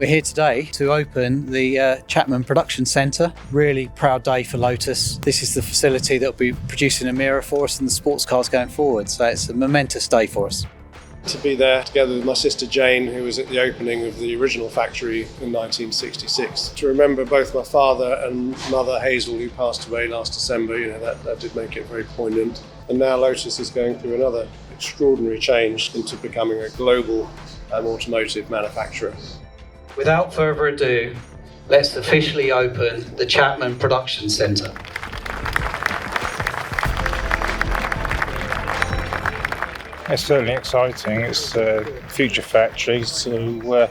We're here today to open the Chapman Production Centre. Really proud day for Lotus. This is the facility that will be producing Emira for us and the sports cars going forward, so it's a momentous day for us. To be there together with my sister Jane, who was at the opening of the original factory in 1966. To remember both my father and mother Hazel, who passed away last December, that did make it very poignant. And now Lotus is going through another extraordinary change into becoming a global automotive manufacturer. Without further ado, let's officially open the Chapman Production Centre. It's certainly exciting. It's a future factory, so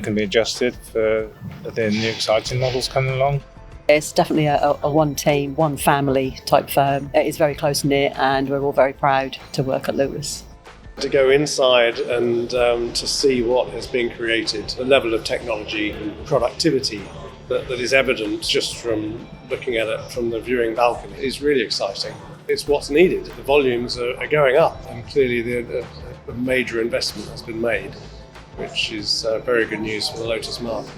can be adjusted for the new exciting models coming along. It's definitely a one team, one family type firm. It is very close knit, and we're all very proud to work at Lotus. To go inside and to see what has been created, the level of technology and productivity that is evident just from looking at it from the viewing balcony is really exciting. It's what's needed. The volumes are going up, and clearly a major investment has been made, which is very good news for the Lotus market.